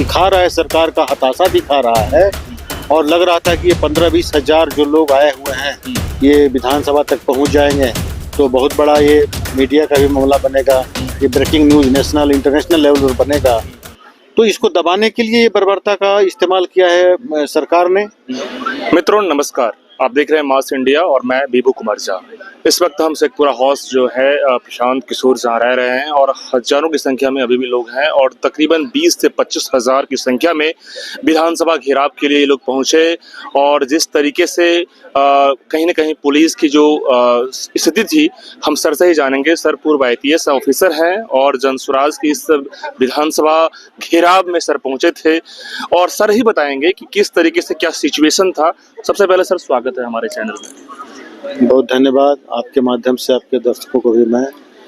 दिखा रहा है, सरकार का हताशा दिखा रहा है। और लग रहा था कि ये 15-20 हजार जो लोग आए हुए हैं ये विधानसभा तक पहुंच जाएंगे तो बहुत बड़ा ये मीडिया का भी मामला बनेगा, ये breaking news national international level पर बनेगा। तो इसको दबाने के लिए ये बर्बरता का इस्तेमाल किया है सरकार ने। मित्रों नमस्कार, आप देख रहे हैं मास इंडिया और मैं बीबू कुमार झा। इस वक्त हम शेखपुरा हाउस जो है प्रशांत किशोर जहाँ रह रहे हैं और हजारों की संख्या में अभी भी लोग हैं और तकरीबन 20 से 25 हजार की संख्या में विधानसभा घेराव के लिए ये लोग पहुंचे। और जिस तरीके से कहीं ना कहीं पुलिस की जो स्थिति थी हम सर से ही जानेंगे। सर पूर्व IPS ऑफिसर हैं और जनसुराज की इस विधानसभा घेराव में सर पहुंचे थे और सर ही बताएंगे कि किस तरीके से क्या सिचुएशन था। सबसे पहले सर स्वागत है हमारे चैनल में। बहुत धन्यवाद, आपके माध्यम से आपके दर्शकों को भी मैं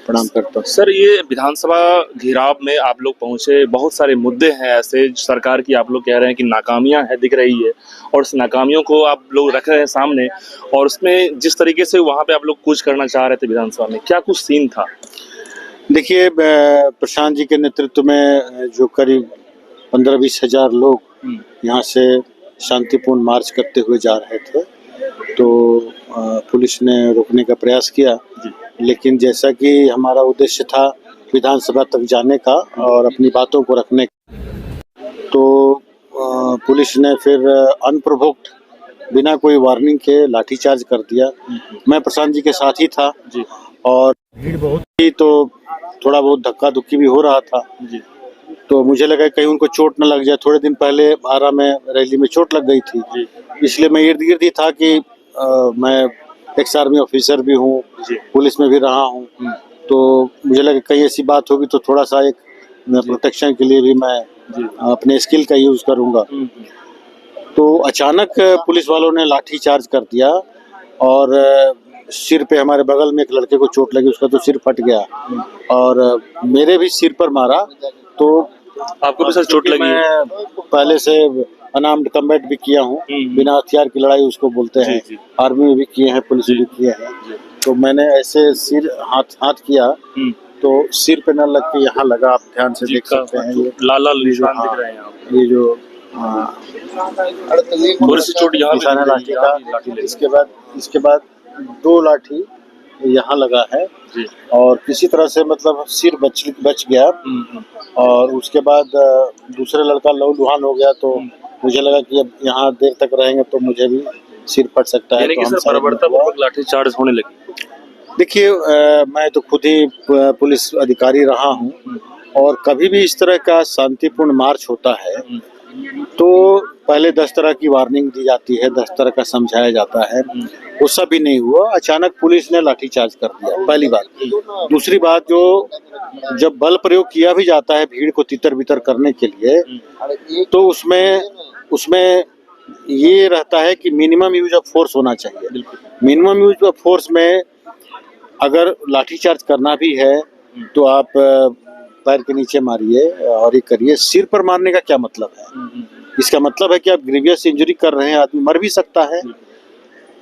प्रणाम करता हूँ। सर ये विधानसभा घेराव में आप लोग पहुंचे, बहुत सारे मुद्दे हैं ऐसे सरकार की, आप लोग कह रहे हैं कि नाकामियां है दिख रही है और उस नाकामियों को आप लोग रख रहे हैं सामने और उसमें जिस तरीके से वहां पे आप लोग कुछ करना चाह रहे थे विधानसभा में, क्या कुछ सीन था? देखिए, प्रशांत जी के नेतृत्व में जो करीब 15-20 हजार लोग यहाँ से शांतिपूर्ण मार्च करते हुए जा रहे थे तो पुलिस ने रोकने का प्रयास किया, लेकिन जैसा कि हमारा उद्देश्य था विधानसभा तक जाने का और अपनी बातों को रखने का, तो पुलिस ने फिर अनप्रोवोक्ड बिना कोई वार्निंग के लाठीचार्ज कर दिया। मैं प्रशांत जी के साथ ही था और भीड़ बहुत थी तो थोड़ा बहुत धक्का धुक्की भी हो रहा था तो मुझे लगा कहीं उनको चोट न लग जाए। थोड़े दिन पहले आरा में रैली में चोट लग गई थी, इसलिए मैं इर्द गिर्द ही था कि मैं एक्स आर्मी ऑफिसर भी हूँ, पुलिस में भी रहा हूँ, तो मुझे लगा कहीं ऐसी बात होगी तो थोड़ा सा एक प्रोटेक्शन के लिए भी मैं अपने स्किल का यूज करूँगा। तो अचानक पुलिस वालों ने लाठी चार्ज कर दिया और सिर पे हमारे बगल में एक लड़के को चोट लगी, उसका तो सिर फट गया और मेरे भी सिर पर मारा। तो आपको भी सर चोट लगी? मैं पहले से अनार्म्ड कम्बैट भी किया हूँ, बिना हथियार की लड़ाई उसको बोलते हैं, आर्मी में भी किए हैं, पुलिस में भी किए हैं। तो मैंने ऐसे सिर हाथ किया तो सिर पे न लग के यहाँ लगा, आप ध्यान से देख सकते हैं ये लाल लाल निशान दिख रहे हैं, ये जो थोड़ी सी चोट यहाँ निशान है लाठी का। इसके बाद 2 लाठी यहाँ लगा है और किसी तरह से मतलब सिर बच गया और उसके बाद दूसरे लड़का लहूलुहान हो गया तो मुझे लगा कि अब यहाँ देर तक रहेंगे तो मुझे भी सिर फट सकता है। तो सर बर्बरतापूर्वक लाठीचार्ज होने लगी। देखिए, मैं तो खुद ही पुलिस अधिकारी रहा हूँ और कभी भी इस तरह का शांतिपूर्ण मार्च होता है तो पहले 10 तरह की वार्निंग दी जाती है, 10 तरह का समझाया जाता है, वो सब भी नहीं हुआ। अचानक पुलिस ने लाठीचार्ज कर दिया, पहली बात। दूसरी बात, जो जब बल प्रयोग किया भी जाता है भीड़ को तितर बितर करने के लिए तो उसमें ये रहता है कि मिनिमम यूज ऑफ फोर्स होना चाहिए। मिनिमम यूज ऑफ फोर्स में अगर लाठीचार्ज करना भी है तो आप पैर के नीचे मारिए और ये करिए। सिर पर मारने का क्या मतलब है? इसका मतलब है कि आप ग्रीवियस इंजरी कर रहे हैं, आदमी मर भी सकता है।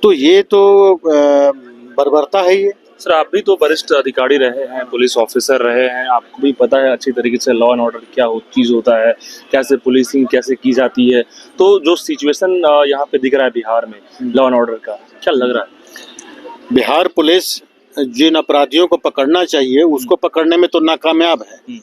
तो ये तो बर्बरता है ये। सर आप भी तो वरिष्ठ अधिकारी रहे हैं, पुलिस ऑफिसर रहे हैं, आपको भी पता है अच्छी तरीके से लॉ एंड ऑर्डर क्या चीज़ होता है, कैसे पुलिसिंग कैसे की जाती है। तो जो सिचुएशन यहाँ पे दिख रहा है बिहार में लॉ एंड ऑर्डर का, क्या लग रहा है? बिहार पुलिस जिन अपराधियों को पकड़ना चाहिए उसको पकड़ने में तो नाकामयाब है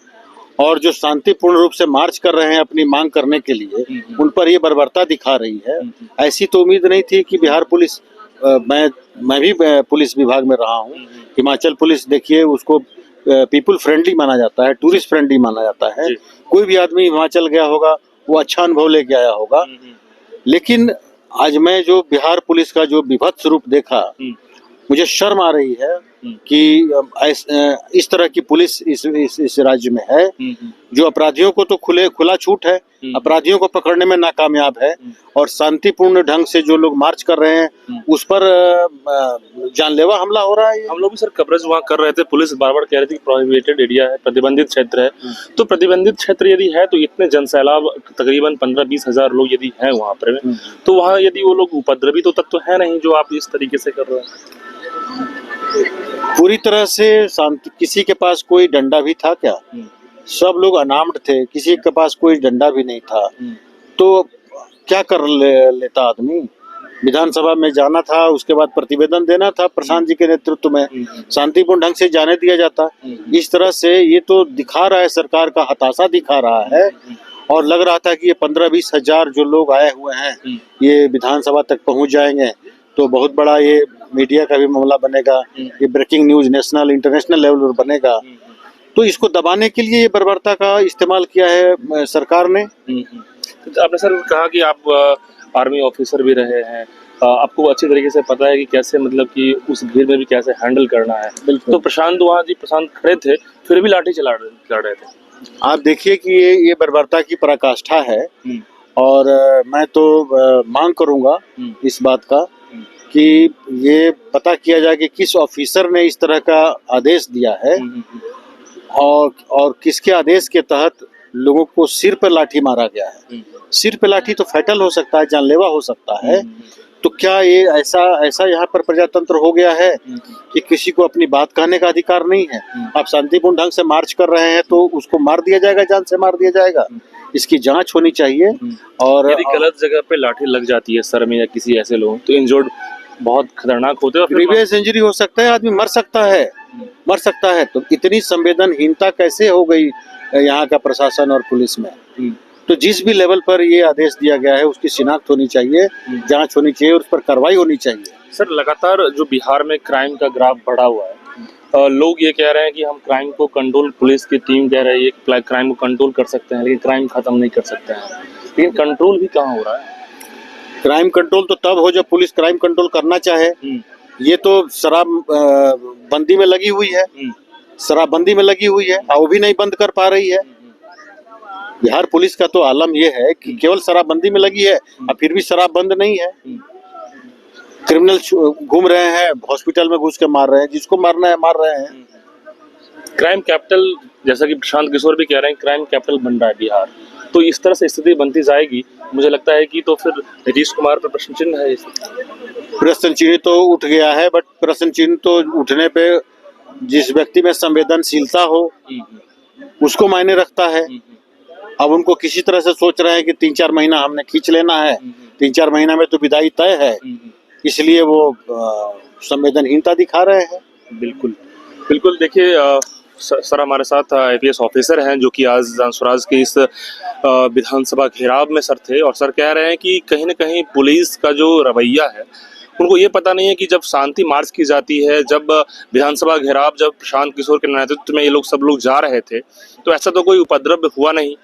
और जो शांतिपूर्ण रूप से मार्च कर रहे हैं अपनी मांग करने के लिए उन पर ये बर्बरता दिखा रही है। ऐसी तो उम्मीद नहीं थी कि बिहार पुलिस, मैं भी पुलिस विभाग में रहा हूँ। हिमाचल पुलिस देखिए, उसको पीपल फ्रेंडली माना जाता है, टूरिस्ट फ्रेंडली माना जाता है। कोई भी आदमी हिमाचल गया होगा वो अच्छा अनुभव लेके आया होगा। लेकिन आज मैं जो बिहार पुलिस का जो विभत्स रूप देखा, मुझे शर्म आ रही है कि इस तरह की पुलिस इस राज्य में है जो अपराधियों को तो खुला छूट है, अपराधियों को पकड़ने में नाकामयाब है और शांतिपूर्ण ढंग से जो लोग मार्च कर रहे हैं उस पर जानलेवा हमला हो रहा है। हम लोग भी सर कवरेज वहाँ कर रहे थे, पुलिस बार बार कह रही थी प्रोहिबिटेड एरिया है, प्रतिबंधित क्षेत्र है। तो प्रतिबंधित क्षेत्र यदि है तो इतने जनसैलाब तकरीबन 15-20 हजार लोग यदि हैं वहाँ पर, तो वहाँ यदि वो लोग उपद्रवी तो तक तो है नहीं जो आप इस तरीके से कर रहे हैं। पूरी तरह से शांति, किसी के पास कोई डंडा भी था क्या? सब लोग अनार्म्ड थे, किसी के पास कोई डंडा भी नहीं था, तो क्या कर लेता आदमी। विधानसभा में जाना था, उसके बाद प्रतिवेदन देना था, प्रशांत जी के नेतृत्व में शांतिपूर्ण ढंग से जाने दिया जाता। इस तरह से ये तो दिखा रहा है, सरकार का हताशा दिखा रहा है। और लग रहा था कि ये 15-20 हजार जो लोग आए हुए हैं ये विधानसभा तक पहुंच जाएंगे तो बहुत बड़ा ये मीडिया का भी मामला बनेगा, ये breaking news national international level पर बनेगा। तो इसको दबाने के लिए ये बर्बरता का इस्तेमाल किया है सरकार ने। तो आपने सर कहा कि आप आर्मी ऑफिसर भी रहे हैं, आपको अच्छी तरीके से पता है कि कैसे मतलब कि उस भीड़ में भी कैसे हैंडल करना है। तो प्रशांत खड़े थे, फिर भी लाठी चला रहे थे। आप देखिए कि ये बर्बरता की पराकाष्ठा है। और मैं तो मांग करूंगा इस बात का कि ये पता किया जाए कि किस ऑफिसर ने इस तरह का आदेश दिया है और किसके आदेश के तहत लोगों को सिर पर लाठी मारा गया है। सिर पे लाठी तो फैटल हो सकता है, जानलेवा हो सकता है। तो क्या ये ऐसा यहाँ पर प्रजातंत्र हो गया है कि किसी को अपनी बात कहने का अधिकार नहीं है? आप शांतिपूर्ण ढंग से मार्च कर रहे हैं तो उसको मार दिया जाएगा, जान से मार दिया जाएगा। इसकी जांच होनी चाहिए। और यदि गलत जगह पे लाठी लग जाती है सर में या किसी ऐसे लोग, तो इंजर्ड बहुत खतरनाक होते हैं। ग्रीवियस इंजरी हो सकता है, आदमी मर सकता है। तो इतनी संवेदनहीनता कैसे हो गई यहाँ का प्रशासन और पुलिस में? तो जिस भी लेवल पर ये आदेश दिया गया है उसकी शिनाख्त होनी चाहिए, जांच होनी चाहिए और उस पर कार्रवाई होनी चाहिए। सर लगातार जो बिहार में क्राइम का ग्राफ बढ़ा हुआ है, लोग ये कह रहे हैं कि हम क्राइम को कंट्रोल, पुलिस की टीम कह रही है कि क्राइम को कंट्रोल कर सकते हैं लेकिन क्राइम खत्म नहीं कर सकते हैं। लेकिन कंट्रोल भी कहाँ हो रहा है? क्राइम कंट्रोल तो तब हो जब पुलिस क्राइम कंट्रोल करना चाहे। ये तो शराब बंदी में लगी हुई है, शराबबंदी में लगी हुई है, वो भी नहीं बंद कर पा रही है। बिहार पुलिस का तो आलम ये है कि केवल शराबबंदी में लगी है और फिर भी शराब बंद नहीं है। क्रिमिनल घूम रहे हैं, हॉस्पिटल में घुस के मार रहे हैं, जिसको मारना है मार रहे हैं। क्राइम कैपिटल, जैसा कि प्रशांत किशोर भी कह रहे हैं, क्राइम कैपिटल बन रहा है बिहार। तो इस तरह से स्थिति बनती जाएगी, मुझे लगता है कि तो फिर नीतीश कुमार पर प्रश्न चिन्ह है। प्रश्न चिन्ह तो उठ गया है, बट प्रश्न चिन्ह तो उठने पे जिस व्यक्ति में संवेदनशीलता हो उसको मायने रखता है। अब उनको किसी तरह से सोच रहे हैं कि 3-4 महीना हमने खींच लेना है, 3-4 महीना में तो विदाई तय है, इसलिए वो संवेदनहीनता दिखा रहे हैं। बिल्कुल देखिए सर हमारे साथ IPS ऑफिसर हैं जो कि आज स्वराज के इस विधानसभा घेराव में सर थे, और सर कह रहे हैं कि कहीं ना कहीं पुलिस का जो रवैया है उनको ये पता नहीं है कि जब शांति मार्च की जाती है, जब विधानसभा घेराव, जब प्रशांत किशोर के नेतृत्व में ये सब लोग जा रहे थे तो ऐसा तो कोई उपद्रव हुआ नहीं,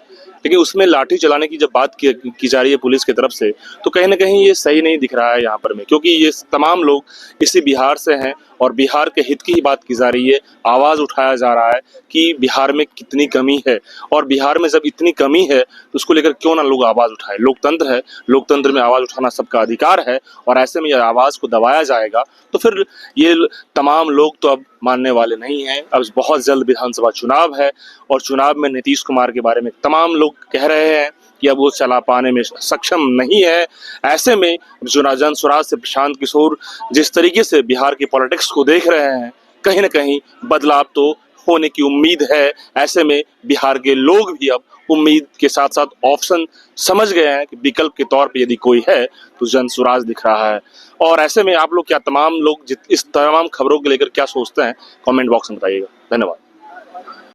लेकिन उसमें लाठी चलाने की जब बात की जा रही है पुलिस की तरफ से तो कहीं ना कहीं ये सही नहीं दिख रहा है यहाँ पर में, क्योंकि ये तमाम लोग इसी बिहार से हैं और बिहार के हित की ही बात की जा रही है। आवाज़ उठाया जा रहा है कि बिहार में कितनी कमी है, और बिहार में जब इतनी कमी है तो उसको लेकर क्यों ना लोग आवाज़ उठाए। लोकतंत्र है, लोकतंत्र में आवाज़ उठाना सबका अधिकार है, और ऐसे में यह आवाज़ को दबाया जाएगा तो फिर ये तमाम लोग तो अब मानने वाले नहीं हैं। अब बहुत जल्द विधानसभा चुनाव है और चुनाव में नीतीश कुमार के बारे में तमाम लोग कह रहे हैं कि अब वो चला पाने में सक्षम नहीं है। ऐसे में जन स्वराज से प्रशांत किशोर जिस तरीके से बिहार की पॉलिटिक्स को देख रहे हैं, कहीं ना कहीं बदलाव तो होने की उम्मीद है। ऐसे में बिहार के लोग भी अब उम्मीद के साथ साथ ऑप्शन समझ गए हैं कि विकल्प के तौर पे यदि कोई है तो जन स्वराज दिख रहा है। और ऐसे में आप लोग क्या तमाम लोग इस तमाम खबरों को लेकर क्या सोचते हैं, कमेंट बॉक्स में बताइएगा। धन्यवाद।